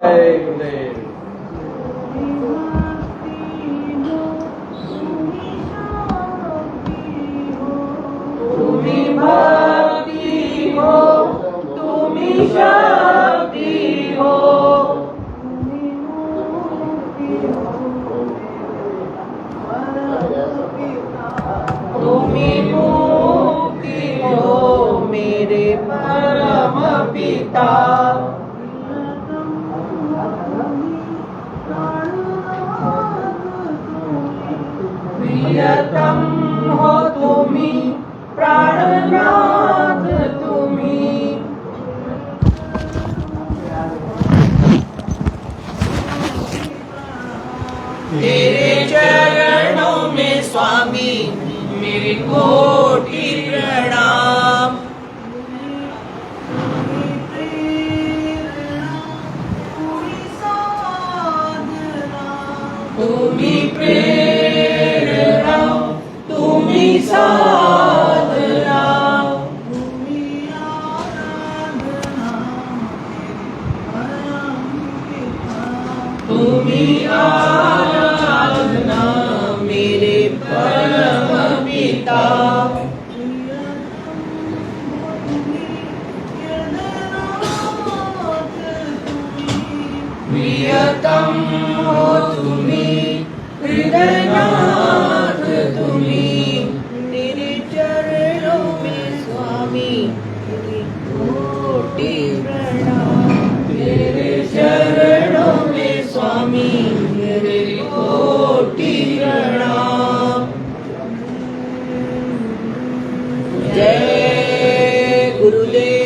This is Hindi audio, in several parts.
जय गुरुदेव। तुम्ही भक्ति हो, तुम्ही शक्ति हो, तुम्ही मुक्ति हो मेरे परम पिता। प्रियतम हो तुम्ही, प्राणनाथ तुम्ही। तेरे चरणों में स्वामी मेरी कोटि प्रणाम। तुम्ही प्रेरणा, तुम्ही साधना, तुम्ही आराधना मेरे परम पिता। प्रियतम हो तुम्ही, हृदयनाथ तुम्ही। तेरे चरणों में स्वामी मेरी कोटि प्रणाम। तेरे चरणों में स्वामी मेरी कोटि प्रणाम। जय गुरुदेव।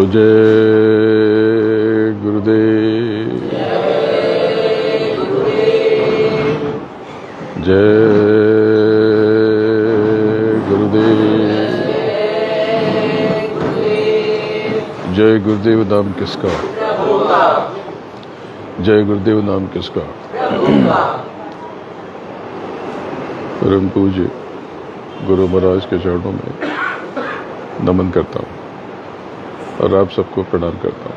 जय गुरुदेव। जय गुरुदेव। जय गुरुदेव नाम किसका? जय गुरुदेव नाम किसका? परम पूज्य गुरु महाराज के चरणों में नमन करता हूँ और आप सबको प्रणाम करता हूँ।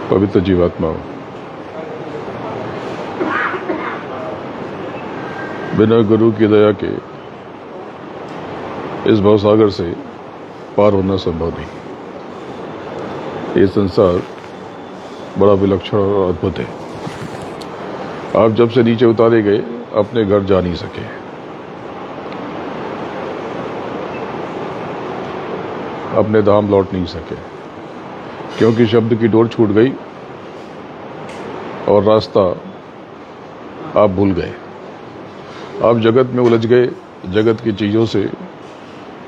पवित्र जीवात्माओं, बिना गुरु की दया के इस भवसागर से पार होना संभव नहीं। ये संसार बड़ा विलक्षण और अद्भुत है। आप जब से नीचे उतारे गए अपने घर जा नहीं सके। अपने धाम लौट नहीं सके, क्योंकि शब्द की डोर छूट गई और रास्ता आप भूल गए। आप जगत में उलझ गए, जगत की चीजों से,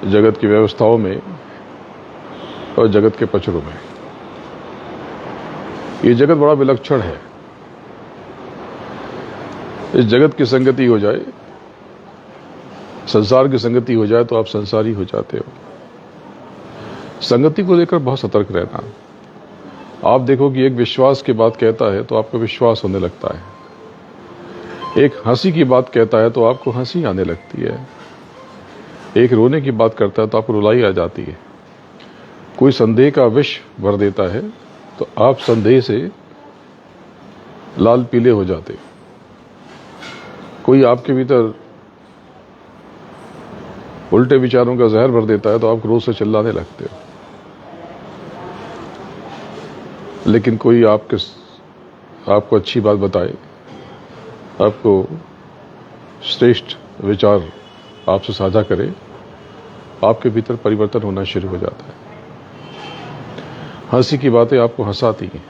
जगत की व्यवस्थाओं में और जगत के पचड़ों में। ये जगत बड़ा विलक्षण है। इस जगत की संगति हो जाए, संसार की संगति हो जाए तो आप संसारी हो जाते हो। संगति को लेकर बहुत सतर्क रहना। आप देखो कि एक विश्वास की बात कहता है तो आपको विश्वास होने लगता है। एक हंसी की बात कहता है तो आपको हंसी आने लगती है। एक रोने की बात करता है तो आपको रुलाई आ जाती है। कोई संदेह का विष भर देता है तो आप संदेह से लाल पीले हो जाते। कोई आपके भीतर उल्टे विचारों का जहर भर देता है तो आप क्रोध से चिल्लाने लगते हो। लेकिन कोई आपको अच्छी बात बताए, आपको श्रेष्ठ विचार आपसे साझा करे, आपके भीतर परिवर्तन होना शुरू हो जाता है। हंसी की बातें आपको हंसाती हैं।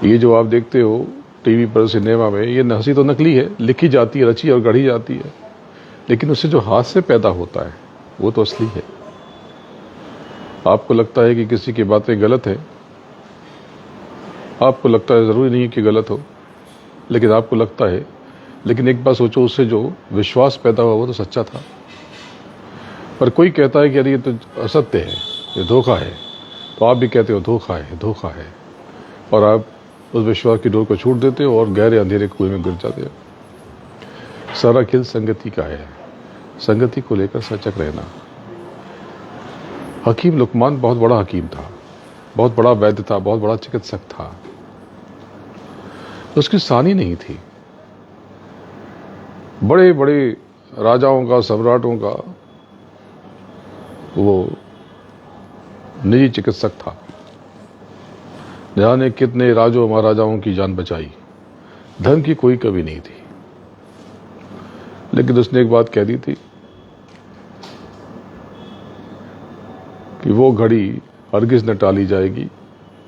ये जो आप देखते हो टीवी पर, सिनेमा में, ये हंसी तो नकली है, लिखी जाती है, रची और गढ़ी जाती है, लेकिन उससे जो हास्य पैदा होता है वो तो असली है। आपको लगता है कि किसी की बातें गलत है, आपको लगता है, जरूरी नहीं है कि गलत हो, लेकिन आपको लगता है, लेकिन एक बात सोचो, उससे जो विश्वास पैदा हुआ वो तो सच्चा था। पर कोई कहता है कि अरे ये तो असत्य है, ये धोखा है, तो आप भी कहते हो धोखा है, धोखा है, और आप उस विश्वास की डोर को छूट देते हो और गहरे अंधेरे कुएं में गिर जाते हो। सारा खेल संगति का है, संगति को लेकर सचक रहना। हकीम लुकमान बहुत बड़ा हकीम था, बहुत बड़ा वैद्य था, बहुत बड़ा चिकित्सक था, उसकी सानी नहीं थी। बड़े बड़े राजाओं का, सम्राटों का वो निजी चिकित्सक था, जाने कितने राजों महाराजाओं की जान बचाई, धन की कोई कमी नहीं थी। लेकिन उसने एक बात कह दी थी कि वो घड़ी हरगिज न टाली जाएगी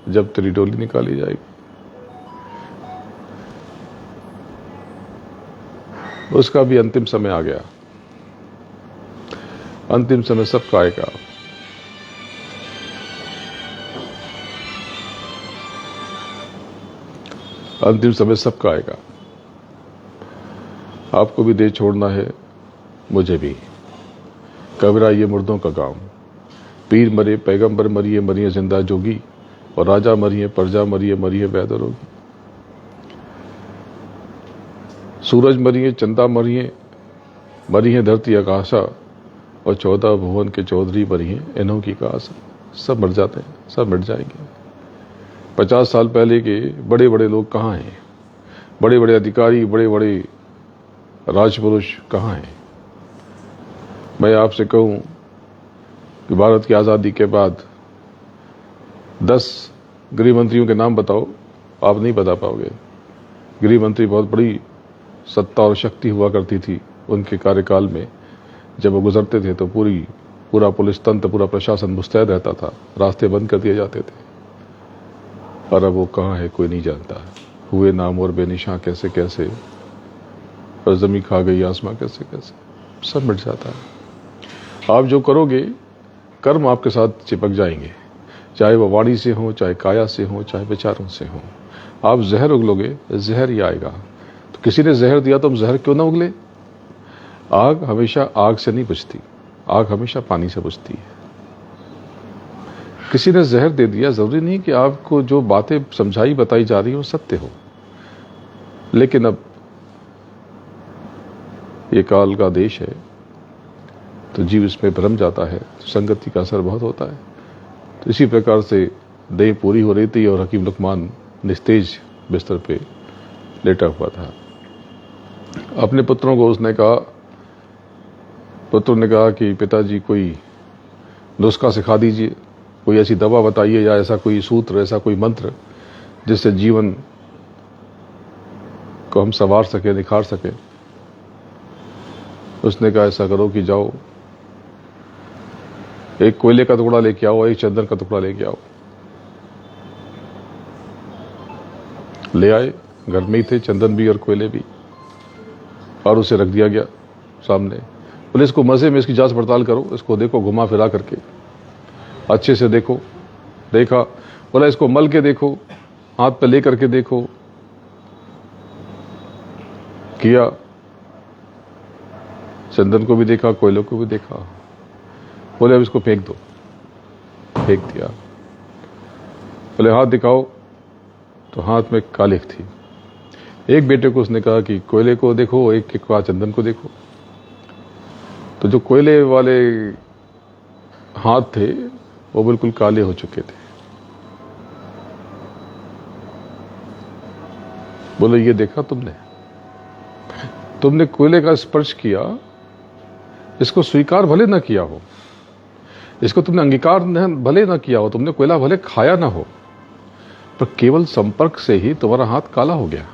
जब तेरी डोली निकाली जाएगी। उसका भी अंतिम समय आ गया। अंतिम समय सबका आएगा। अंतिम समय सबका आएगा। आपको भी देह छोड़ना है, मुझे भी। कबीरा ये मुर्दों का काम, पीर मरे, पैगंबर मरिए, मरिए जिंदा जोगी, और राजा मरिए, प्रजा मरिए, मरिए वैद रोगी। सूरज मरिए, चंदा मरिए, मरिए धरती आकाशा, और 14 भुवन के चौधरी मरिए, इन्हों की काशा। सब मर जाते हैं, सब मिट जाएंगे। 50 साल पहले के बड़े बड़े लोग कहाँ हैं? बड़े बड़े अधिकारी, बड़े बड़े राजपुरुष कहाँ हैं? मैं आपसे कहूं कि भारत की आज़ादी के बाद 10 गृह मंत्रियों के नाम बताओ, आप नहीं बता पाओगे। गृह मंत्री बहुत बड़ी सत्ता और शक्ति हुआ करती थी उनके कार्यकाल में। जब वो गुजरते थे तो पूरा पुलिस तंत्र, पूरा प्रशासन मुस्तैद रहता था, रास्ते बंद कर दिए जाते थे। और अब वो कहाँ है कोई नहीं जानता। हुए नाम और बेनिशां कैसे कैसे, और जमी खा गई आसमां कैसे कैसे, सब मिट जाता है। आप जो करोगे, कर्म आपके साथ चिपक जाएंगे, चाहे वो वाणी से हो, चाहे काया से हो, चाहे विचारों से हो। आप जहर उगलोगे, जहर ही आएगा। तो किसी ने जहर दिया तो हम जहर क्यों ना उगले? आग हमेशा आग से नहीं बुझती, आग हमेशा पानी से बुझती है। किसी ने जहर दे दिया, जरूरी नहीं कि आपको जो बातें समझाई बताई जा रही हो सत्य हो। लेकिन अब ये काल का देश है, तो जीव इसमें भ्रम जाता है, तो संगति का असर बहुत होता है। तो इसी प्रकार से देह पूरी हो रही थी और हकीम लुकमान निस्तेज बिस्तर पे लेटा हुआ था। अपने पुत्रों को उसने कहा, पुत्र ने कहा कि पिताजी कोई नुस्खा सिखा दीजिए, कोई ऐसी दवा बताइए, या ऐसा कोई सूत्र, ऐसा कोई मंत्र जिससे जीवन को हम संवार सके, निखार सके। उसने कहा ऐसा करो कि जाओ एक कोयले का टुकड़ा लेके आओ, एक चंदन का टुकड़ा लेके आओ। ले आए, घर में ही थे चंदन भी और कोयले भी, और उसे रख दिया गया सामने। बोले इसको मजे में इसकी जांच पड़ताल करो, इसको देखो घुमा फिरा करके, अच्छे से देखो। देखा, बोला इसको मल के देखो, हाथ पे ले करके देखो। किया, चंदन को भी देखा, कोयलों को भी देखा। बोले अब इसको फेंक दो, फेंक दिया। बोले हाथ दिखाओ, तो हाथ में कालिख थी। एक बेटे को उसने कहा कि कोयले को देखो, एक के कहा चंदन को देखो। तो जो कोयले वाले हाथ थे वो बिल्कुल काले हो चुके थे। बोले ये देखा तुमने कोयले का स्पर्श किया, इसको स्वीकार भले ना किया हो, इसको तुमने अंगीकार भले ना किया हो, तुमने कोयला भले खाया ना हो, पर केवल संपर्क से ही तुम्हारा हाथ काला हो गया।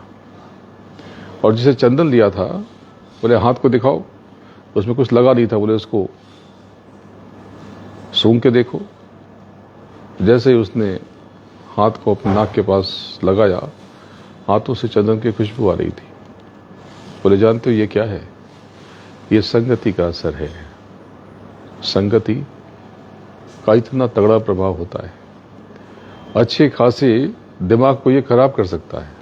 और जिसे चंदन लिया था, बोले हाथ को दिखाओ, उसमें कुछ लगा नहीं था। बोले उसको सूंघ के देखो। जैसे ही उसने हाथ को अपने नाक के पास लगाया, हाथों से चंदन की खुशबू आ रही थी। बोले जानते हो ये क्या है? ये संगति का असर है। संगति का इतना तगड़ा प्रभाव होता है। अच्छे खासे दिमाग को ये खराब कर सकता है।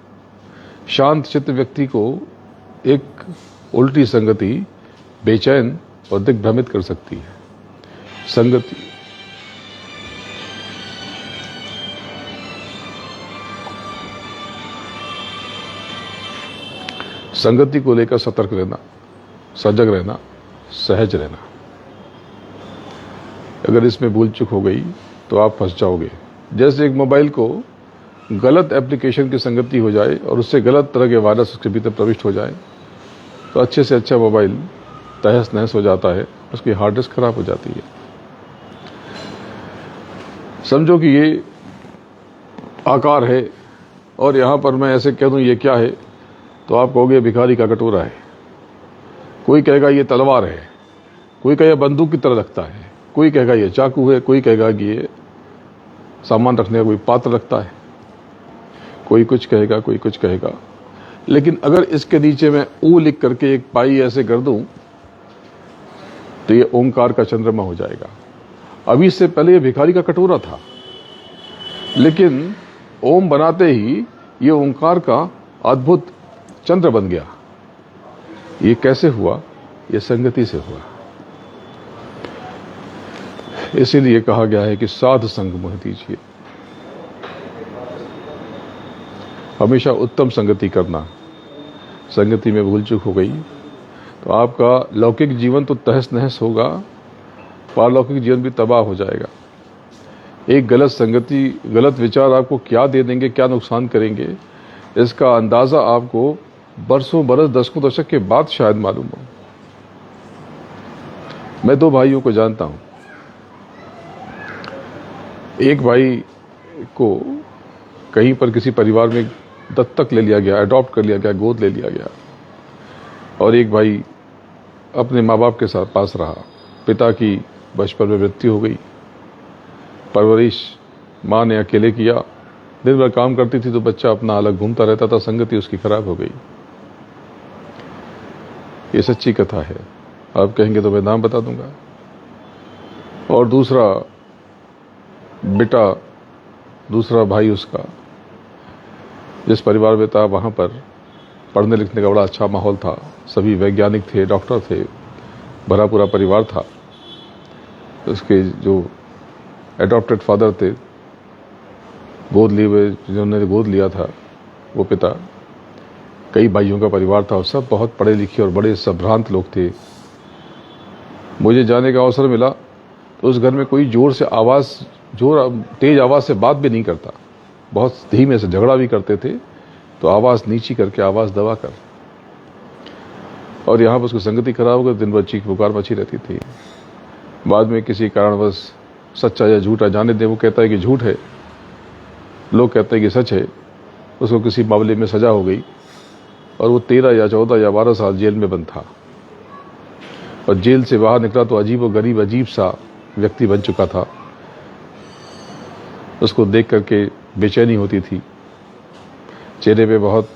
शांत चित्त व्यक्ति को एक उल्टी संगति बेचैन और दिग्भ्रमित कर सकती है। संगति को लेकर सतर्क रहना, सजग रहना, सहज रहना। अगर इसमें भूल चूक हो गई तो आप फंस जाओगे। जैसे एक मोबाइल को गलत एप्लीकेशन की संगति हो जाए और उससे गलत तरह के वायरस उसके भीतर प्रविष्ट हो जाए तो अच्छे से अच्छा मोबाइल तहस नहस हो जाता है, उसकी हार्ड डिस्क खराब हो जाती है। समझो कि ये आकार है और यहां पर मैं ऐसे कह दूं ये क्या है, तो आप कहोगे भिखारी का कटोरा है। कोई कहेगा ये तलवार है, कोई कहेगा बंदूक की तरह रखता है, कोई कहेगा ये चाकू है, कोई कहेगा कि ये सामान रखने का कोई पात्र रखता है, कोई कुछ कहेगा, कोई कुछ कहेगा। लेकिन अगर इसके नीचे मैं ऊ लिख करके एक पाई ऐसे कर दूं तो ये ओंकार का चंद्रमा हो जाएगा। अभी इससे पहले ये भिखारी का कटोरा था, लेकिन ओम बनाते ही ये ओंकार का अद्भुत चंद्र बन गया। ये कैसे हुआ? ये संगति से हुआ। इसीलिए कहा गया है कि साध संग मोह दीजिए। हमेशा उत्तम संगति करना। संगति में भूल चूक हो गई तो आपका लौकिक जीवन तो तहस नहस होगा, पारलौकिक जीवन भी तबाह हो जाएगा। एक गलत संगति, गलत विचार आपको क्या दे देंगे, क्या नुकसान करेंगे, इसका अंदाजा आपको बरसों बरस, दशकों दशक के बाद शायद मालूम हो। मैं दो भाइयों को जानता हूं। एक भाई को कहीं पर किसी परिवार में दत्तक ले लिया गया, अडॉप्ट कर लिया गया, गोद ले लिया गया, और एक भाई अपने माँ बाप के साथ पास रहा। पिता की बचपन में मृत्यु हो गई, परवरिश माँ ने अकेले किया। दिन भर काम करती थी तो बच्चा अपना अलग घूमता रहता था, संगति उसकी खराब हो गई। ये सच्ची कथा है, आप कहेंगे तो मैं नाम बता दूंगा। और दूसरा बेटा, दूसरा भाई उसका जिस परिवार में था, वहां पर पढ़ने लिखने का बड़ा अच्छा माहौल था, सभी वैज्ञानिक थे, डॉक्टर थे, भरा पूरा परिवार था। उसके जो एडॉप्टेड फादर थे, गोद लिए हुए जिन्होंने गोद लिया था, वो पिता, कई भाइयों का परिवार था और सब बहुत पढ़े लिखे और बड़े संभ्रांत लोग थे। मुझे जाने का अवसर मिला तो उस घर में कोई तेज आवाज से बात भी नहीं करता, बहुत धीमे से झगड़ा भी करते थे तो आवाज नीची करके, आवाज दबा कर। और यहाँ पर उसकी संगति खराब हो गई, दिन भर चीख पुकार मची रहती थी। बाद में किसी कारणवश, सच्चा या झूठा जाने दे, वो कहता है कि झूठ है, लोग कहते हैं कि सच है, उसको किसी मामले में सजा हो गई और वो 13 या 14 या 12 साल जेल में बंद था। और जेल से बाहर निकला तो अजीब और गरीब, अजीब सा व्यक्ति बन चुका था। उसको देख करके बेचैनी होती थी, चेहरे पे बहुत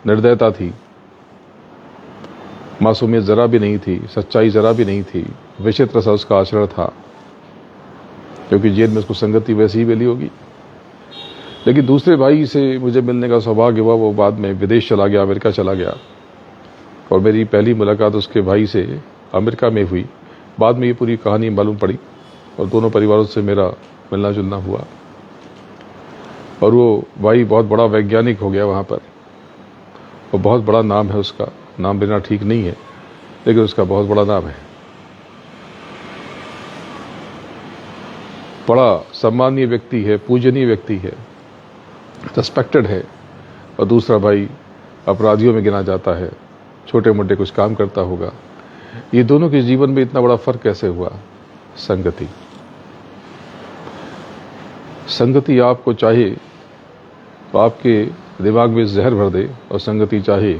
निर्दयता थी, मासूमियत जरा भी नहीं थी, सच्चाई जरा भी नहीं थी। विचित्र सा उसका आचरण था, क्योंकि जेल में उसको संगति वैसी ही मिली होगी। लेकिन दूसरे भाई से मुझे मिलने का सौभाग्य हुआ, वो बाद में विदेश चला गया, अमेरिका चला गया, और मेरी पहली मुलाकात उसके भाई से अमेरिका में हुई। बाद में ये पूरी कहानी मालूम पड़ी और दोनों परिवारों से मेरा मिलना जुलना हुआ। और वो भाई बहुत बड़ा वैज्ञानिक हो गया वहाँ पर, और बहुत बड़ा नाम है उसका। नाम लेना ठीक नहीं है, लेकिन उसका बहुत बड़ा नाम है, बड़ा सम्मानीय व्यक्ति है, पूजनीय व्यक्ति है, रिस्पेक्टेड है। और दूसरा भाई अपराधियों में गिना जाता है, छोटे मोटे कुछ काम करता होगा। ये दोनों के जीवन में इतना बड़ा फर्क कैसे हुआ? संगति। संगति आपको चाहे तो आपके दिमाग में जहर भर दे, और संगति चाहे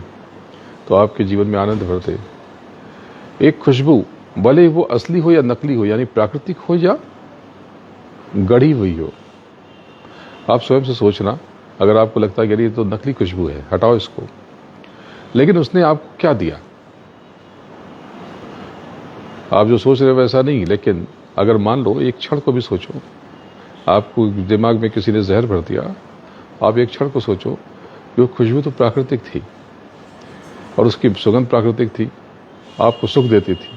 तो आपके जीवन में आनंद भर दे। एक खुशबू, भले वो असली हो या नकली हो, यानी प्राकृतिक हो या गढ़ी हुई हो, आप स्वयं से सोचना। अगर आपको लगता है कि ये तो नकली खुशबू है, हटाओ इसको, लेकिन उसने आपको क्या दिया? आप जो सोच रहे हो वैसा नहीं, लेकिन अगर मान लो एक क्षण को भी सोचो, आपको दिमाग में किसी ने जहर भर दिया, आप एक क्षण को सोचो कि वो खुशबू तो प्राकृतिक थी और उसकी सुगंध प्राकृतिक थी, आपको सुख देती थी,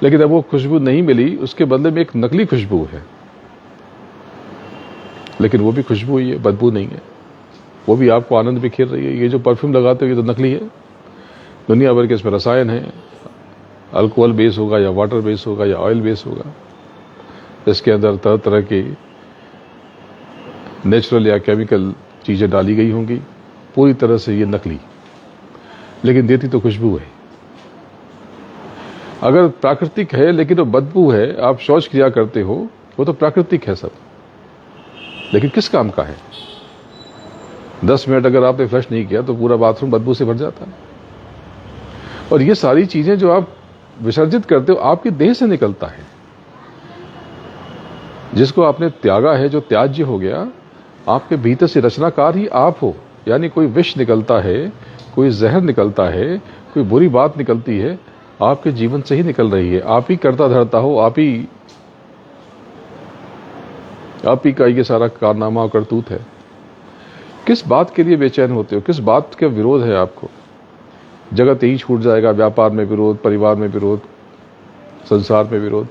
लेकिन अब वो खुशबू नहीं मिली, उसके बदले में एक नकली खुशबू है। लेकिन वो भी खुशबू ही है, बदबू नहीं है, वो भी आपको आनंद बिखेर रही है। ये जो परफ्यूम लगाते हो ये तो नकली है, दुनिया भर के इसमें रसायन है, अल्कोहल बेस होगा या वाटर बेस होगा या ऑयल बेस होगा, इसके अंदर तरह तरह की नेचुरल या केमिकल चीजें डाली गई होंगी, पूरी तरह से ये नकली, लेकिन देती तो खुशबू है। अगर प्राकृतिक है लेकिन वो बदबू है, आप शौच क्रिया करते हो, वो तो प्राकृतिक है सब, लेकिन किस काम का है? 10 मिनट अगर आपने फ्लश नहीं किया तो पूरा बाथरूम बदबू से भर जाता है। और ये सारी चीजें जो आप विसर्जित करते हो आपकी देह से निकलता है, जिसको आपने त्यागा है, जो त्याज्य हो गया, आपके भीतर से रचनाकार ही आप हो। यानी कोई विष निकलता है, कोई जहर निकलता है, कोई बुरी बात निकलती है, आपके जीवन से ही निकल रही है। आप ही करता धरता हो, आप ही का ये सारा कारनामा और करतूत है। किस बात के लिए बेचैन होते हो? किस बात का विरोध है आपको? जगत यही छूट जाएगा, व्यापार में विरोध, परिवार में विरोध, संसार में विरोध।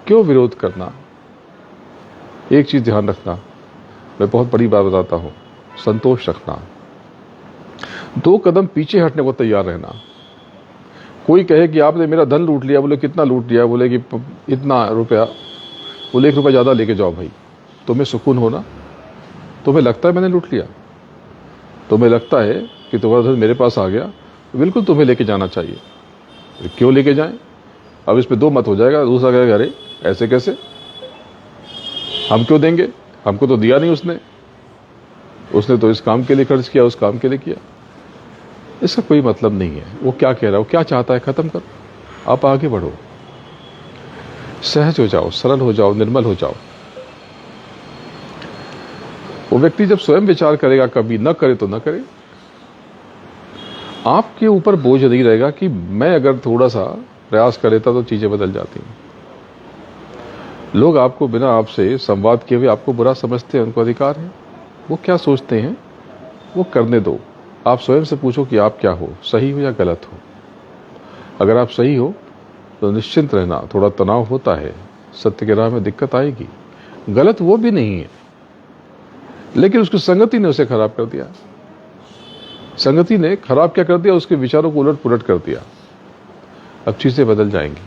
क्यों विरोध करना? एक चीज ध्यान रखना, मैं बहुत बड़ी बात बताता हूं, संतोष रखना। 2 कदम पीछे हटने को तैयार रहना। कोई कहे कि आपने मेरा धन लूट लिया, बोले कितना लूट लिया? बोले कि इतना रुपया। बोले 1 रुपया ज्यादा लेके जाओ भाई। तुम्हें सुकून होना? तुम्हें लगता है मैंने लूट लिया? तुम्हें लगता है कि तुम्हारा धन मेरे पास आ गया? बिल्कुल तुम्हें लेके जाना चाहिए। क्यों लेके जाएं? अब इस पे 2 मत हो जाएगा। दूसरा कहेगा अरे ऐसे कैसे, हम क्यों देंगे, हमको तो दिया नहीं उसने तो इस काम के लिए खर्च किया, उस काम के लिए किया। इसका कोई मतलब नहीं है। वो क्या कह रहा है, वो क्या चाहता है, खत्म करो, आप आगे बढ़ो, सहज हो जाओ, सरल हो जाओ, निर्मल हो जाओ। वो व्यक्ति जब स्वयं विचार करेगा, कभी न करे तो न करे, आपके ऊपर बोझ नहीं रहेगा कि मैं अगर थोड़ा सा प्रयास कर लेता तो चीजें बदल जाती हैं। लोग आपको बिना आपसे संवाद किए हुए आपको बुरा समझते हैं, उनको अधिकार है। वो क्या सोचते हैं वो करने दो। आप स्वयं से पूछो कि आप क्या हो, सही हो या गलत हो। अगर आप सही हो तो निश्चिंत रहना, थोड़ा तनाव होता है, सत्य के राह में दिक्कत आएगी। गलत वो भी नहीं है, लेकिन उसकी संगति ने उसे खराब कर दिया। संगति ने खराब क्या कर दिया, उसके विचारों को उलट पुलट कर दिया। अब चीजें बदल जाएंगी।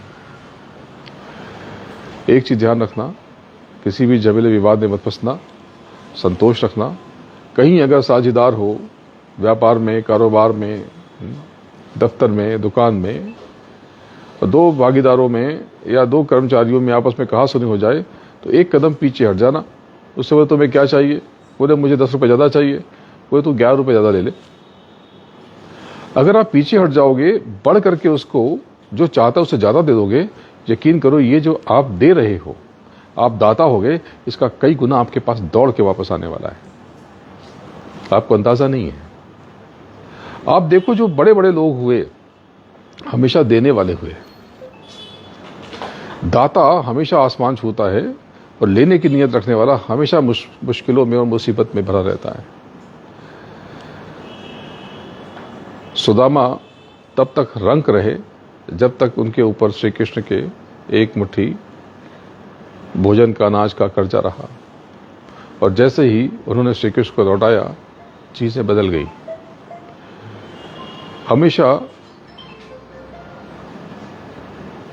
एक चीज ध्यान रखना, किसी भी झमेले विवाद में मत फंसना, संतोष रखना। कहीं अगर साझेदार हो, व्यापार में, कारोबार में, दफ्तर में, दुकान में, 2 भागीदारों में या 2 कर्मचारियों में आपस में कहासुनी हो जाए तो 1 कदम पीछे हट जाना। उससे बोले तुम्हें क्या चाहिए? बोले मुझे 10 रुपये ज्यादा चाहिए। बोले तू 11 रुपये ज्यादा ले ले। अगर आप पीछे हट जाओगे, बढ़ करके उसको जो चाहता है उससे ज्यादा दे दोगे, यकीन करो ये जो आप दे रहे हो, आप दाता हो गए, इसका कई गुना आपके पास दौड़ के वापस आने वाला है। आपको अंदाजा नहीं है। आप देखो जो बड़े बड़े लोग हुए, हमेशा देने वाले हुए। दाता हमेशा आसमान छूता है और लेने की नियत रखने वाला हमेशा मुश्किलों में और मुसीबत में भरा रहता है। सुदामा तब तक रंक रहे जब तक उनके ऊपर श्री कृष्ण के 1 मुट्ठी भोजन का, अनाज का कर्जा रहा, और जैसे ही उन्होंने श्री कृष्ण को लौटाया, चीजें बदल गई। हमेशा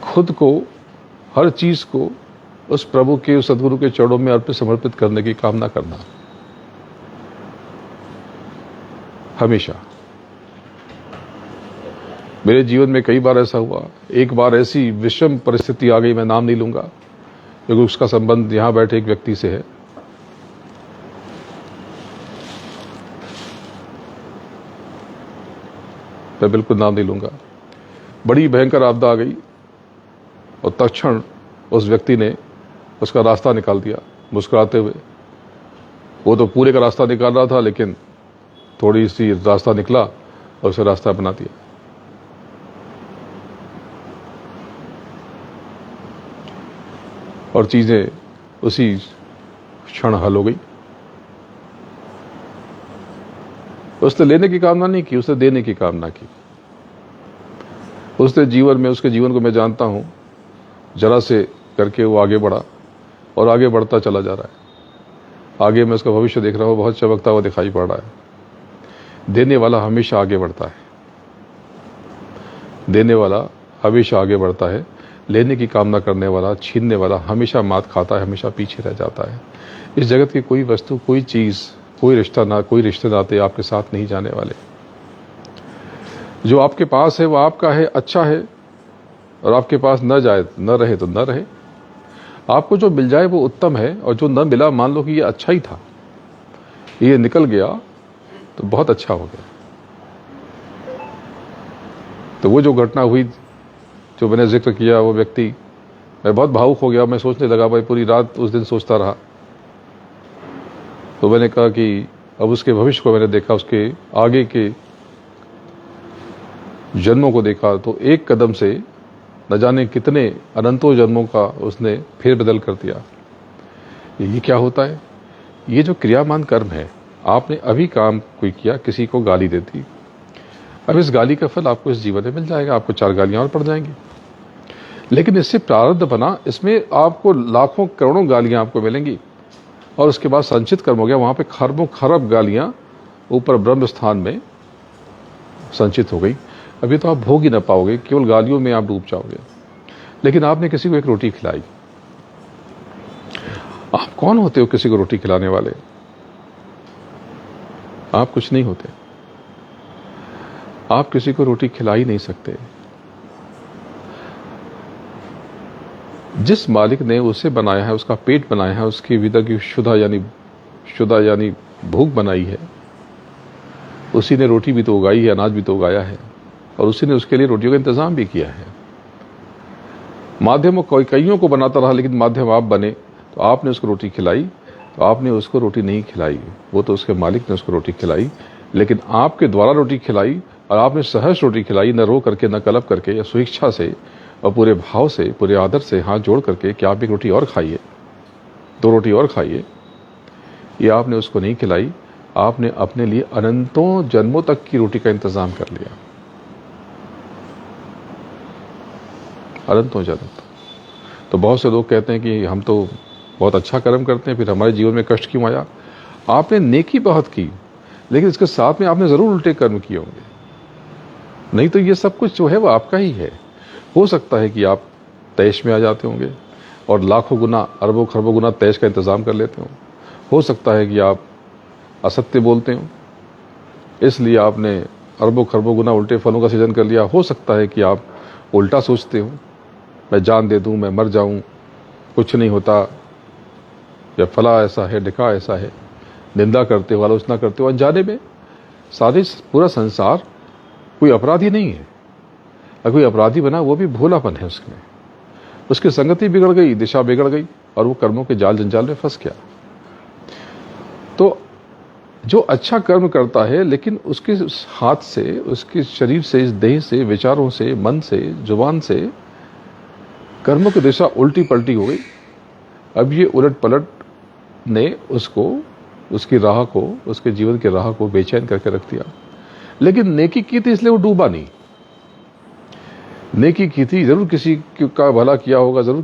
खुद को, हर चीज को उस प्रभु के, उस सदगुरु के चरणों में अर्पित समर्पित करने की कामना करना। हमेशा। मेरे जीवन में कई बार ऐसा हुआ। एक बार ऐसी विषम परिस्थिति आ गई, मैं नाम नहीं लूंगा क्योंकि उसका संबंध यहां बैठे एक व्यक्ति से है। मैं बिल्कुल नाम नहीं लूंगा। बड़ी भयंकर आपदा आ गई और तत्क्षण उस व्यक्ति ने उसका रास्ता निकाल दिया मुस्कुराते हुए। वो तो पूरे का रास्ता निकाल रहा था, लेकिन थोड़ी सी रास्ता निकला और उसे रास्ता बना दिया। और चीजें उसी क्षण हल हो गई। उसने लेने की कामना नहीं की, उसने देने की कामना की। उसने जीवन में, उसके जीवन को मैं जानता हूं, जरा से करके वो आगे बढ़ा और आगे बढ़ता चला जा रहा है। आगे मैं उसका भविष्य देख रहा हूं, बहुत चमकता हुआ दिखाई पड़ रहा है। देने वाला हमेशा आगे बढ़ता है, देने वाला हमेशा आगे बढ़ता है। लेने की कामना करने वाला, छीनने वाला हमेशा मात खाता है, हमेशा पीछे रह जाता है। इस जगत की कोई वस्तु, कोई चीज, कोई रिश्ते नाते आपके साथ नहीं जाने वाले। जो आपके पास है वो आपका है, अच्छा है, और आपके पास न जाए, न रहे तो न रहे। आपको जो मिल जाए वो उत्तम है, और जो न मिला मान लो कि ये अच्छा ही था, ये निकल गया तो बहुत अच्छा हो गया। तो वो जो घटना हुई, जो मैंने जिक्र किया, वो व्यक्ति, मैं बहुत भावुक हो गया। मैं सोचने लगा, भाई पूरी रात उस दिन सोचता रहा। तो मैंने कहा कि अब उसके भविष्य को मैंने देखा, उसके आगे के जन्मों को देखा, तो एक कदम से न जाने कितने अनंतों जन्मों का उसने फेरबदल कर दिया। ये क्या होता है? ये जो क्रियामान कर्म है, आपने अभी काम कोई किया, किसी को गाली दे दी, अब इस गाली का फल आपको इस जीवन में मिल जाएगा, आपको 4 गालियां और पड़ जाएंगी। लेकिन इससे प्रारब्ध बना, इसमें आपको लाखों करोड़ों गालियां आपको मिलेंगी, और उसके बाद संचित कर्म हो गया, वहां पे खरबों खरब गालियां ऊपर ब्रह्म स्थान में संचित हो गई। अभी तो आप भोग ही ना पाओगे, केवल गालियों में आप डूब जाओगे। लेकिन आपने किसी को एक रोटी खिलाई। आप कौन होते हो किसी को रोटी खिलाने वाले? आप कुछ नहीं होते। आप किसी को रोटी खिला ही नहीं सकते। जिस मालिक ने उसे बनाया है, उसका पेट बनाया है, उसके भीतर की शुदा यानी भूख बनाई है, उसी ने रोटी भी तो उगाई है, अनाज भी तो उगाया है, और उसी ने उसके लिए रोटियों का इंतजाम भी किया है। माध्यम कईयों को बनाता रहा, लेकिन माध्यम आप बने, तो आपने उसको रोटी खिलाई, तो आपने उसको रोटी नहीं खिलाई, वो तो उसके मालिक ने उसको रोटी खिलाई। लेकिन आपके द्वारा रोटी खिलाई, और आपने सहज रोटी खिलाई, न रो करके, न कलप करके, या स्वेच्छा से और पूरे भाव से, पूरे आदर से हाथ जोड़ करके कि आप एक रोटी और खाइए, 2 रोटी और खाइए। ये आपने उसको नहीं खिलाई, आपने अपने लिए अनंतों जन्मों तक की रोटी का इंतजाम कर लिया, अनंतों जन्म। तो बहुत से लोग कहते हैं कि हम तो बहुत अच्छा कर्म करते हैं, फिर हमारे जीवन में कष्ट क्यों आया? आपने नेकी बहुत की, लेकिन इसके साथ में आपने जरूर उल्टे कर्म किए होंगे, नहीं तो ये सब कुछ जो है वो आपका ही है। हो सकता है कि आप तैश में आ जाते होंगे और लाखों गुना, अरबों खरबों गुना तैश का इंतजाम कर लेते हो सकता है कि आप असत्य बोलते हो, इसलिए आपने अरबों खरबों गुना उल्टे फलों का सृजन कर लिया। हो सकता है कि आप उल्टा सोचते हो, मैं जान दे दूं, मैं मर जाऊं, कुछ नहीं होता, या फला ऐसा है, ढिका ऐसा है, निंदा करते हो, आलोचना करते हो अनजाने में। सारे पूरा संसार कोई अपराधी नहीं है, अगर कोई अपराधी बना वो भी भोलापन है उसमें, उसकी संगति बिगड़ गई, दिशा बिगड़ गई, और वो कर्मों के जाल जंजाल में फंस गया। तो जो अच्छा कर्म करता है, लेकिन उसके हाथ से, उसके शरीर से, इस देह से, विचारों से, मन से, जुबान से कर्मों की दिशा उल्टी पलटी हो गई। अब ये उलट पलट ने उसको, उसकी राह को, उसके जीवन की राह को बेचैन करके रख दिया। लेकिन नेकी की थी इसलिए वो डूबा नहीं। नेकी की थी, जरूर किसी का भला किया होगा, जरूर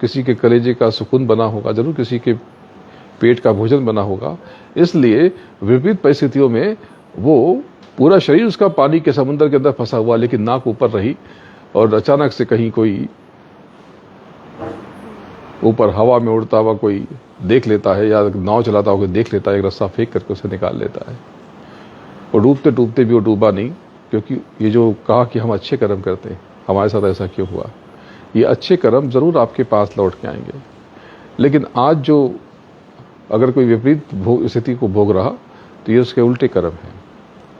किसी के कलेजे का सुकून बना होगा, जरूर किसी के पेट का भोजन बना होगा। इसलिए विपरीत परिस्थितियों में वो पूरा शरीर उसका पानी के समुद्र के अंदर फंसा हुआ, लेकिन नाक ऊपर रही, और अचानक से कहीं कोई ऊपर हवा में उड़ता हुआ कोई देख लेता है, या नाव चलाता हुआ देख लेता है, एक रस्सा फेंक करके उसे निकाल लेता है। और डूबते डूबते भी वो डूबा नहीं, क्योंकि ये जो कहा कि हम अच्छे कर्म करते हैं, हमारे साथ ऐसा क्यों हुआ? ये अच्छे कर्म जरूर आपके पास लौट के आएंगे। लेकिन आज जो अगर कोई विपरीत स्थिति को भोग रहा, तो ये उसके उल्टे कर्म है।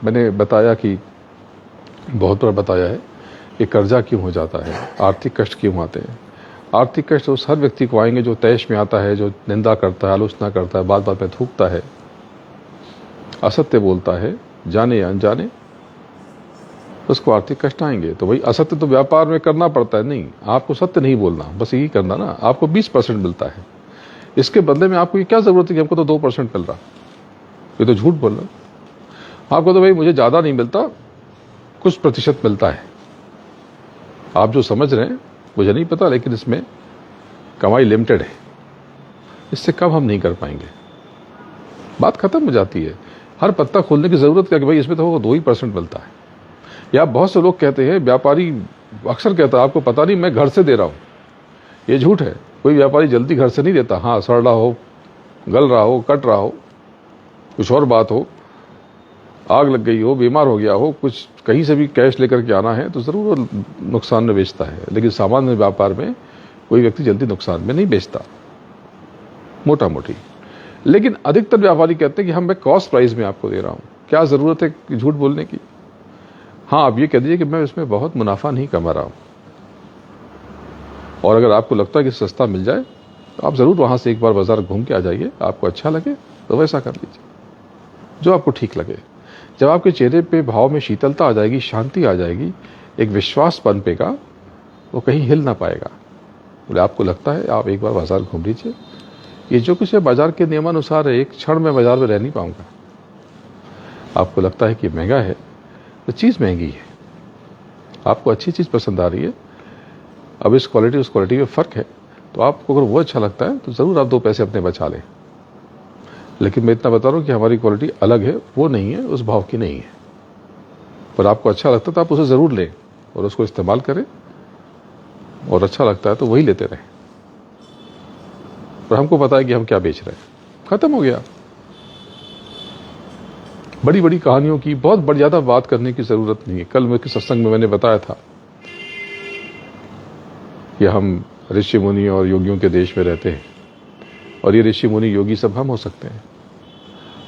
मैंने बताया कि, बहुत बार बताया है कि कर्जा क्यों हो जाता है, आर्थिक कष्ट क्यों आते हैं। आर्थिक कष्ट उस हर व्यक्ति को आएंगे जो तैश में आता है, जो निंदा करता है, आलोचना करता है, बात बात में थूकता है, असत्य बोलता है, जाने या अनजाने। उसको आर्थिक कष्ट आएंगे। तो भाई असत्य तो व्यापार में करना पड़ता है, नहीं आपको सत्य नहीं बोलना, बस यही करना ना। आपको 20% मिलता है, इसके बदले में आपको ये क्या जरूरत है कि हमको तो 2% मिल रहा, ये तो झूठ बोल रहा। आपको तो भाई मुझे ज्यादा नहीं मिलता, कुछ प्रतिशत मिलता है। आप जो समझ रहे हैं मुझे नहीं पता, लेकिन इसमें कमाई लिमिटेड है, इससे कम हम नहीं कर पाएंगे। बात खत्म हो जाती है। हर पत्ता खोलने की जरूरत क्या कि भाई इसमें तो 2% मिलता है। या बहुत से लोग कहते हैं, व्यापारी अक्सर कहता है आपको पता नहीं मैं घर से दे रहा हूं, ये झूठ है। कोई व्यापारी जल्दी घर से नहीं देता। हाँ, सड़ रहा हो, गल रहा हो, कट रहा हो, कुछ और बात हो, आग लग गई हो, बीमार हो गया हो, कुछ कहीं से भी कैश लेकर के आना है तो जरूर वो नुकसान में बेचता है। लेकिन सामान्य व्यापार में कोई व्यक्ति जल्दी नुकसान में नहीं बेचता, मोटा मोटी। लेकिन अधिकतर व्यापारी कहते हैं कि हम मैं कॉस्ट प्राइस में आपको दे रहा हूं, क्या जरूरत है झूठ बोलने की। हाँ, आप ये कह दीजिए कि मैं इसमें बहुत मुनाफा नहीं कमा रहा हूं, और अगर आपको लगता है कि सस्ता मिल जाए तो आप जरूर वहां से एक बार बाजार घूम के आ जाइए। आपको अच्छा लगे तो वैसा कर लीजिए, जो आपको ठीक लगे। जब आपके चेहरे पे भाव में शीतलता आ जाएगी, शांति आ जाएगी, एक विश्वास पनपेगा, वो कहीं हिल ना पाएगा। बोले आपको लगता है, आप एक बार बाजार घूम लीजिए। ये जो कुछ है बाजार के नियमानुसार है, एक क्षण में बाजार में रह नहीं पाऊंगा। आपको लगता है कि महंगा है तो चीज महंगी है, आपको अच्छी चीज पसंद आ रही है, अब इस क्वालिटी उस क्वालिटी में फर्क है, तो आपको अगर वो अच्छा लगता है तो जरूर आप 2 पैसे अपने बचा लें। लेकिन मैं इतना बता रहा हूं कि हमारी क्वालिटी अलग है, वो नहीं है, उस भाव की नहीं है। पर आपको अच्छा लगता है तो आप उसे जरूर लें और उसको इस्तेमाल करें, और अच्छा लगता है तो वही लेते रहें। पर हमको पता है कि हम क्या बेच रहे हैं, खत्म हो गया। बड़ी बड़ी कहानियों की बहुत ज्यादा बात करने की जरूरत नहीं है। कल मेरे सत्संग में मैंने बताया था कि हम ऋषि मुनि और योगियों के देश में रहते हैं, और ये ऋषि मुनि योगी सब हम हो सकते हैं।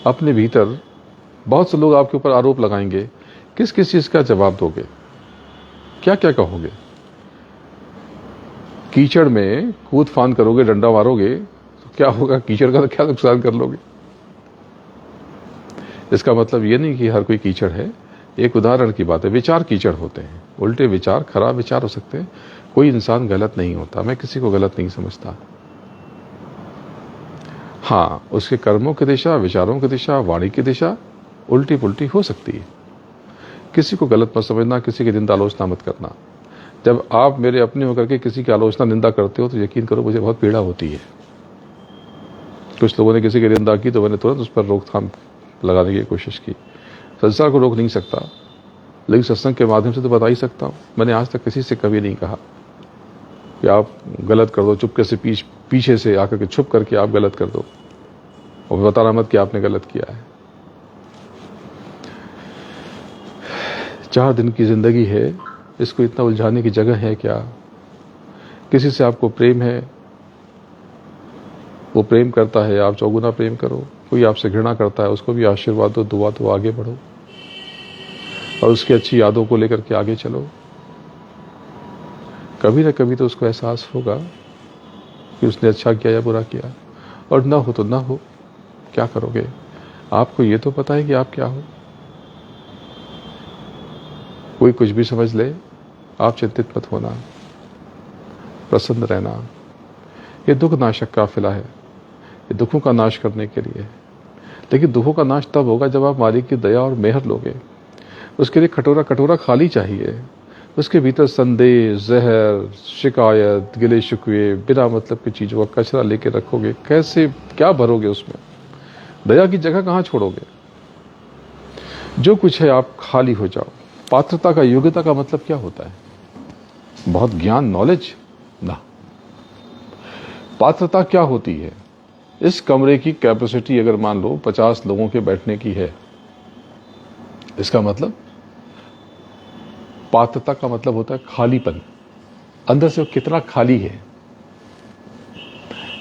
अपने भीतर बहुत से लोग आपके ऊपर आरोप लगाएंगे, किस किस चीज का जवाब दोगे, क्या क्या कहोगे। कीचड़ में कूद फान करोगे, डंडा मारोगे तो क्या होगा, कीचड़ का तो क्या नुकसान कर लोगे। इसका मतलब ये नहीं कि हर कोई कीचड़ है, एक उदाहरण की बात है। विचार कीचड़ होते हैं, उल्टे विचार, खराब विचार हो सकते हैं। कोई इंसान गलत नहीं होता, मैं किसी को गलत नहीं समझता। हाँ, उसके कर्मों की दिशा, विचारों की दिशा, वाणी की दिशा उल्टी पुल्टी हो सकती है। किसी को गलत मत समझना, किसी की निंदा आलोचना मत करना। जब आप मेरे अपने होकर के किसी की आलोचना निंदा करते हो तो यकीन करो मुझे बहुत पीड़ा होती है। कुछ लोगों ने किसी की निंदा की तो मैंने तुरंत उस पर रोकथाम लगाने की कोशिश की। संसार को रोक नहीं सकता, लेकिन सत्संग के माध्यम से तो बता ही सकता हूं। मैंने आज तक किसी से कभी नहीं कहा कि आप गलत कर दो, चुपके से पीछे से आकर के छुप करके आप गलत कर दो, और बताना मत कि आपने गलत किया है। 4 दिन की जिंदगी है, इसको इतना उलझाने की जगह है क्या। किसी से आपको प्रेम है, वो प्रेम करता है, आप चौगुना प्रेम करो। कोई आपसे घृणा करता है, उसको भी आशीर्वाद दो, दुआ दो, आगे बढ़ो, और उसकी अच्छी यादों को लेकर के आगे चलो। कभी ना कभी तो उसको एहसास होगा कि उसने अच्छा किया या बुरा किया, और ना हो तो ना हो, क्या करोगे। आपको ये तो पता है कि आप क्या हो। कोई कुछ भी समझ ले, आप चिंतित मत होना, प्रसन्न रहना। ये दुख नाशक काफिला है, ये दुखों का नाश करने के लिए। लेकिन दुखों का नाश तब होगा जब आप मालिक की दया और मेहर लोगे। उसके लिए कटोरा खाली चाहिए। उसके भीतर संदेह, जहर, शिकायत, गिले शिकवे, बिना मतलब की चीजों का कचरा लेके रखोगे, कैसे क्या भरोगे उसमें। दया की जगह कहां छोड़ोगे। जो कुछ है आप खाली हो जाओ। पात्रता का, योग्यता का मतलब क्या होता है, बहुत ज्ञान, नॉलेज ना। पात्रता क्या होती है, इस कमरे की कैपेसिटी अगर मान लो 50 लोगों के बैठने की है, इसका मतलब पात्रता का मतलब होता है खालीपन। अंदर से वो कितना खाली है,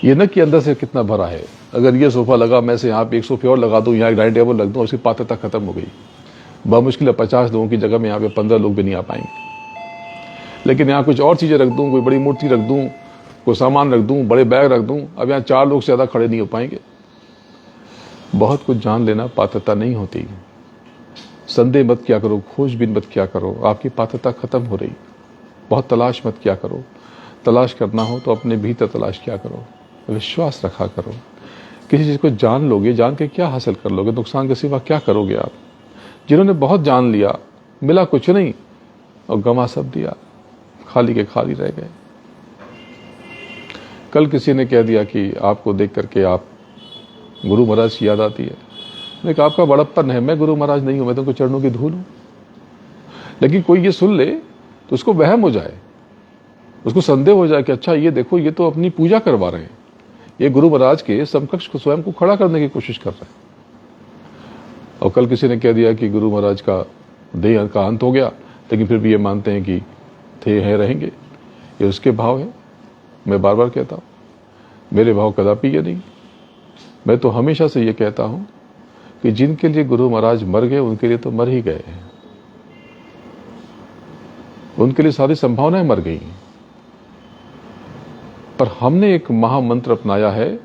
ये न कि अंदर से कितना भरा है। अगर ये सोफा लगा, मैं से यहाँ पे एक सोफे और लगा दूं, यहाँ एक डाइनिंग टेबल रख दूं, उसकी पात्रता खत्म हो गई। बमुश्किल 50 लोगों की जगह में यहाँ पे 15 लोग भी नहीं आ पाएंगे। लेकिन यहाँ कुछ और चीजें रख दूं, कोई बड़ी मूर्ति रख दूं, कोई सामान रख दूं, बड़े बैग रख दूं, अब यहाँ 4 लोग से ज्यादा खड़े नहीं हो पाएंगे। बहुत कुछ जान लेना पात्रता नहीं होती। संदेह मत किया करो, खोजबीन मत किया करो, आपकी पात्रता खत्म हो रही। बहुत तलाश मत किया करो, तलाश करना हो तो अपने भीतर तलाश किया करो, विश्वास रखा करो। किसी चीज को जान लोगे, जान के क्या हासिल कर लोगे? नुकसान के सिवा क्या करोगे आप? जिन्होंने बहुत जान लिया, मिला कुछ नहीं और गंवा सब दिया, खाली के खाली रह गए। कल किसी ने कह दिया कि आपको देख करके आप गुरु महाराज की याद आती है। मैंने कहा आपका बड़प्पन है, मैं गुरु महाराज नहीं हूं, मैं तो उनके चरणों की धूल हूं। लेकिन कोई ये सुन ले तो उसको वहम हो जाए, उसको संदेह हो जाए कि अच्छा ये देखो, ये तो अपनी पूजा करवा रहे हैं, ये गुरु महाराज के समकक्ष को स्वयं को खड़ा करने की कोशिश कर रहे हैं। और कल किसी ने कह दिया कि गुरु महाराज का देह का अंत हो गया, लेकिन फिर भी ये मानते हैं कि थे हैं रहेंगे। ये उसके भाव है। मैं बार बार कहता हूं, मेरे भाव कदापि ये नहीं। मैं तो हमेशा से ये कहता हूं कि जिनके लिए गुरु महाराज मर गए उनके लिए तो मर ही गए हैं, उनके लिए सारी संभावनाएं मर गई। पर हमने एक महामंत्र अपनाया है,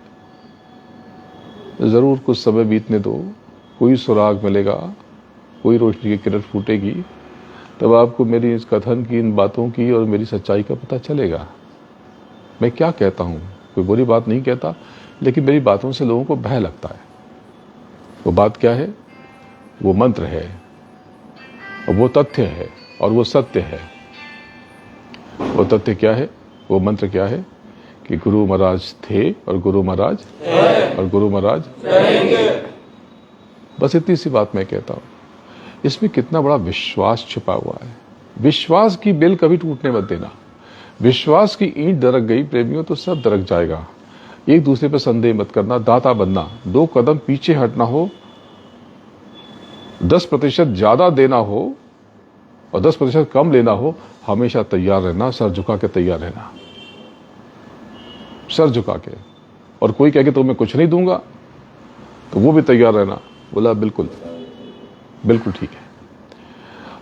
जरूर कुछ समय बीतने दो, कोई सुराग मिलेगा, कोई रोशनी की किरण फूटेगी, तब आपको मेरी इस कथन की, इन बातों की और मेरी सच्चाई का पता चलेगा। मैं क्या कहता हूं, कोई बुरी बात नहीं कहता, लेकिन मेरी बातों से लोगों को भय लगता है। वो बात क्या है? वो मंत्र है और वो तथ्य है और वो सत्य है। वो तथ्य क्या है? वो मंत्र क्या है? कि गुरु महाराज थे और गुरु महाराज और गुरु महाराज रहेंगे। बस इतनी सी बात मैं कहता हूं। इसमें कितना बड़ा विश्वास छिपा हुआ है। विश्वास की बेल कभी टूटने मत देना। विश्वास की ईंट दरक गई प्रेमियों तो सब दरक जाएगा। एक दूसरे पर संदेह मत करना, दाता बनना, 2 कदम पीछे हटना हो, 10% ज्यादा देना हो और 10% कम लेना हो, हमेशा तैयार रहना, सर झुका के तैयार रहना, सर झुका के। और कोई कहे कि तो मैं कुछ नहीं दूंगा, तो वो भी तैयार रहना। बोला बिल्कुल बिल्कुल ठीक है।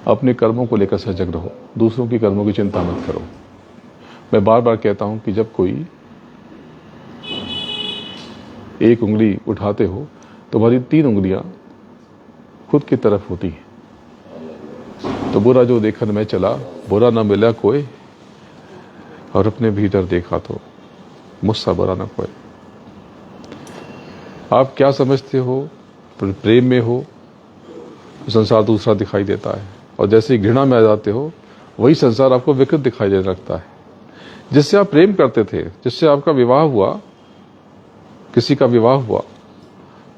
अपने कर्मों को लेकर सजग रहो, दूसरों की कर्मों की चिंता मत करो। मैं बार बार कहता हूं कि जब कोई एक उंगली उठाते हो तो हमारी 3 उंगलियां खुद की तरफ होती हैं। तो बुरा जो देखन में चला, बुरा ना मिला कोई, और अपने भीतर देखा तो मुझसा बुरा ना कोई। आप क्या समझते हो? प्रेम में हो तो संसार दूसरा दिखाई देता है, और जैसे ही घृणा में आ जाते हो वही संसार आपको विकृत दिखाई देने लगता है। जिससे आप प्रेम करते थे, जिससे आपका विवाह हुआ, किसी का विवाह हुआ,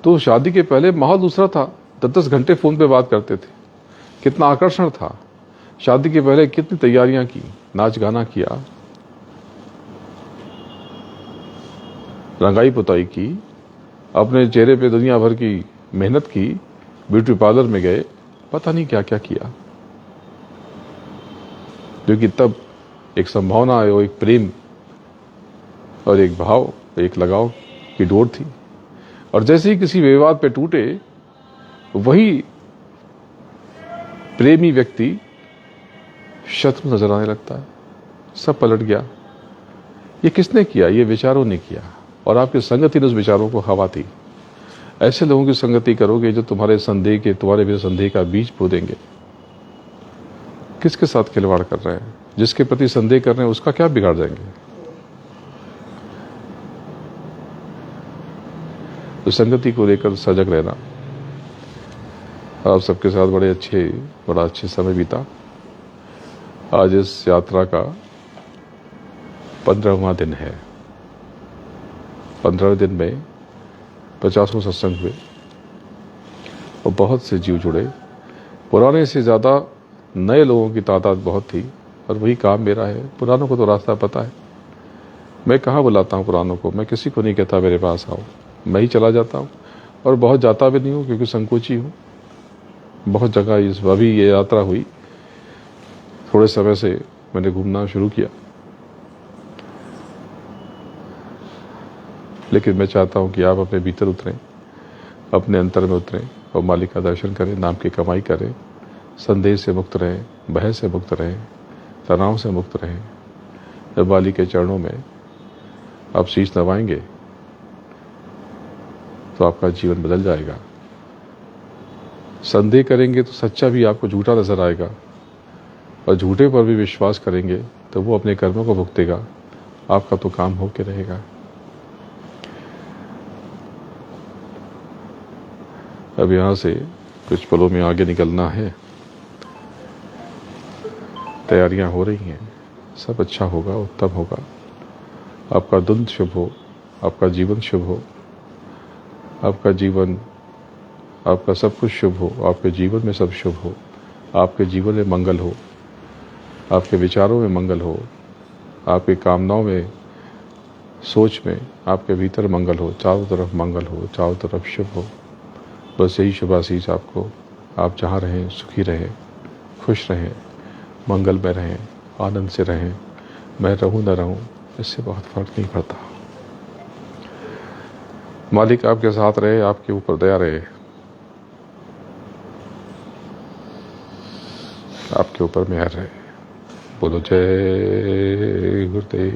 तो शादी के पहले माहौल दूसरा था। 10-10 घंटे फोन पे बात करते थे, कितना आकर्षण था। शादी के पहले कितनी तैयारियां की, नाच गाना किया, रंगाई पुताई की, अपने चेहरे पे दुनिया भर की मेहनत की, ब्यूटी पार्लर में गए, पता नहीं क्या क्या किया। क्योंकि तब एक संभावना है, वो एक प्रेम और एक भाव, एक लगाव की डोर थी। और जैसे ही किसी विवाद पे टूटे, वही प्रेमी व्यक्ति शत्रु नजर आने लगता है। सब पलट गया। ये किसने किया? ये विचारों ने किया, और आपकी संगति ने उस विचारों को हवा दी। ऐसे लोगों की संगति करोगे जो तुम्हारे संदेह के, तुम्हारे भी संदेह का बीज बो देंगे। किसके साथ खिलवाड़ कर रहे हैं? जिसके प्रति संदेह कर रहे हैं उसका क्या बिगाड़ जाएंगे? तो संगति को लेकर सजग रहना। आप सबके साथ बड़ा अच्छे समय बीता। आज इस यात्रा का 15वां दिन है। 15वें दिन में 50 सत्संग हुए और बहुत से जीव जुड़े। पुराने से ज्यादा नए लोगों की तादाद बहुत थी, और वही काम मेरा है। पुरानों को तो रास्ता पता है। मैं कहाँ बुलाता हूँ पुरानों को? मैं किसी को नहीं कहता मेरे पास आओ, मैं ही चला जाता हूँ। और बहुत जाता भी नहीं हूँ, क्योंकि संकोची हूँ। बहुत जगह इस अभी ये यात्रा हुई, थोड़े समय से मैंने घूमना शुरू किया, लेकिन मैं चाहता हूं कि आप अपने भीतर उतरें, अपने अंतर में उतरें और मालिक का दर्शन करें, नाम की कमाई करें, संदेह से मुक्त रहें, भय से मुक्त रहें, तनाव से मुक्त रहें। जब मालिक के चरणों में आप शीश नवाएंगे तो आपका जीवन बदल जाएगा। संदेह करेंगे तो सच्चा भी आपको झूठा नजर आएगा, और झूठे पर भी विश्वास करेंगे तो वो अपने कर्मों को भुगतेगा, आपका तो काम होके रहेगा। अब यहाँ से कुछ पलों में आगे निकलना है, तैयारियां हो रही हैं, सब अच्छा होगा, उत्तम होगा। आपका दिन शुभ हो, आपका जीवन शुभ हो, आपका जीवन, आपका सब कुछ शुभ हो, आपके जीवन में सब शुभ हो, आपके जीवन में मंगल हो, आपके विचारों में मंगल हो, आपकी कामनाओं में, सोच में, आपके भीतर मंगल हो, चारों तरफ मंगल हो, चारों तरफ शुभ हो। बस यही शुभ आशीष आपको, आप जहाँ रहें सुखी रहें, खुश रहें, मंगल में रहें, आनंद से रहें। मैं रहूं न रहूं इससे बहुत फर्क नहीं पड़ता। मालिक आपके साथ रहे, आपके ऊपर दया रहे, आपके ऊपर मेहर रहे। बोलो जय गुरुदेव।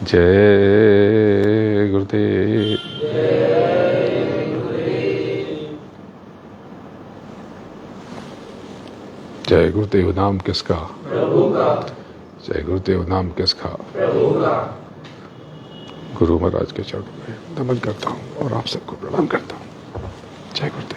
जय गुरुदेव। जय गुरुदेव नाम किसका? प्रभु का। जय गुरुदेव नाम किसका? प्रभु का। गुरु महाराज के चरणों में नमन करता हूँ और आप सबको प्रणाम करता हूँ। जय गुरुदेव।